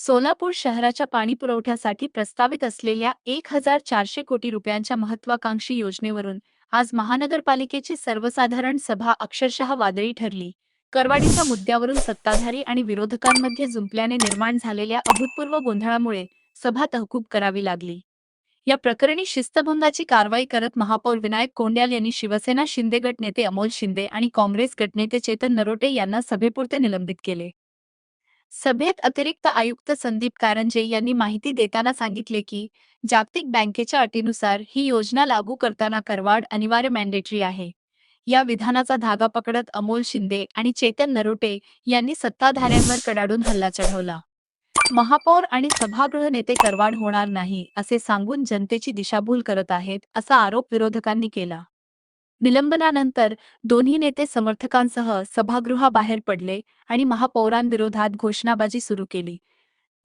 सोलापूर शहराच्या पाणीपुरवठ्यासाठी प्रस्तावित असलेल्या 1,400 कोटी रुपयांच्या महत्त्वाकांक्षी योजनेवरून आज महानगरपालिकेची सर्वसाधारण सभा अक्षरशः वादळी ठरली. करवाढीच्या मुद्द्यावरून सत्ताधारी आणि विरोधकांमध्ये जुंपल्याने निर्माण झालेल्या अभूतपूर्व गोंधळामुळे सभा तहकूब करावी लागली. या प्रकरणी शिस्तभंगाची कारवाई करत महापौर विनायक कोंड्याल यांनी शिवसेना शिंदे गट नेते अमोल शिंदे आणि काँग्रेस गटनेते चेतन नरोटे यांना सभेपुरते निलंबित केले. सभेत अतिरिक्त आयुक्त संदीप कारंजे यांनी माहिती देताना सांगितले की जागतिक बँकेच्या अटीनुसार ही योजना लागू करताना करवाढ अनिवार्य मॅन्डेटरी आहे. या विधानाचा धागा पकडत अमोल शिंदे आणि चेतन नरोटे यांनी सत्ताधाऱ्यांवर कडाडून हल्ला चढवला. महापौर आणि सभागृह नेते करवाढ होणार नाही असे सांगून जनतेची दिशाभूल करत आहेत असा आरोप विरोधकांनी केला. निलंबनानंतर दोन्ही नेते समर्थकांसह सभागृहाबाहेर पडले आणि महापौरांविरोधात घोषणाबाजी सुरू केली.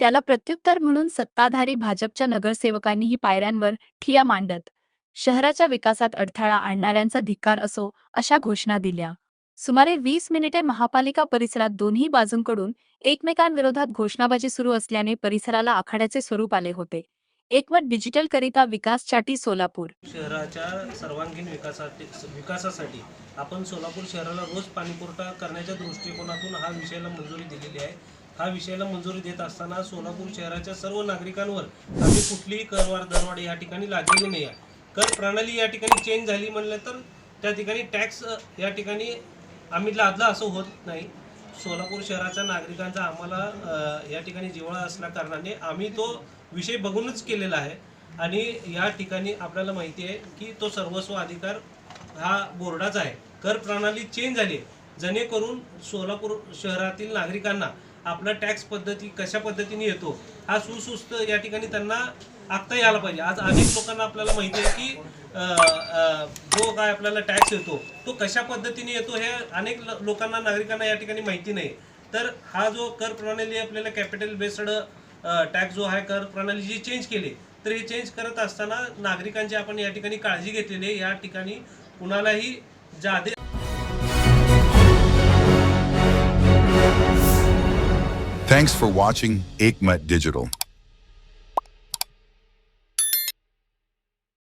त्याला प्रत्युत्तर म्हणून सत्ताधारी भाजपच्या नगरसेवकांनीही पायऱ्यांवर ठिय्या मांडत शहराच्या विकासात अडथळा आणणाऱ्यांचा धिक्कार असो अशा घोषणा दिल्या. सुमारे 20 मिनिटे महापालिका परिसरात दोन्ही बाजूंकडून एकमेकांविरोधात घोषणाबाजी सुरू असल्याने परिसराला आखाड्याचे स्वरूप आले होते. एकमत डिजिटल करिता विकास चाटी सोलापूर. शहराच्या सर्वांगीण विकासासाठी आपण सोलापूर शहराला रोज पाणीपुरवठा करण्याच्या दृष्टिकोनातून हा विषयाला मंजुरी दिलेली आहे. हा विषयाला मंजुरी देत असताना सोलापूर शहराच्या सर्व नागरिकांवर आम्ही कुठलीही करवाढ दरवाढ या ठिकाणी लागलेली नाही आहे. कर प्रणाली या ठिकाणी चेंज झाली म्हणलं तर त्या ठिकाणी टॅक्स या ठिकाणी आम्ही लादला असं होत नाही. सोलापूर शहराच्या नागरिकांचा आम्हाला या ठिकाणी जिव्हाळा असल्या कारणाने आम्ही तो विषय बघूनच केलेला आहे आणि या ठिकाणी आपल्याला माहिती आहे की तो सर्वस्व अधिकार हा बोर्डाचा आहे. कर प्रणाली चेंज झाली जेणेकरून सोलापूर शहरातील नागरिकांना आपला टॅक्स पद्धती कशा पद्धतीने येतो हा सुस्पष्ट या ठिकाणी त्यांना आखता यायला पाहिजे. आज अनेक लोकांना आपल्याला माहिती आहे की जो काय आपल्याला टॅक्स येतो तो कशा पद्धतीने येतो हे अनेक लोकांना नागरिकांना या ठिकाणी माहिती नाही. तर हा जो कर प्रणाली आपल्याला कॅपिटल बेस्ड टॅक्स जो आहे कर प्रणाली जी चेंज केली तर हे चेंज करत असताना नागरिकांची आपण या ठिकाणी काळजी घेतलेली आहे. या ठिकाणी कुणालाही जादे. Thanks for watching Ekmat Digital.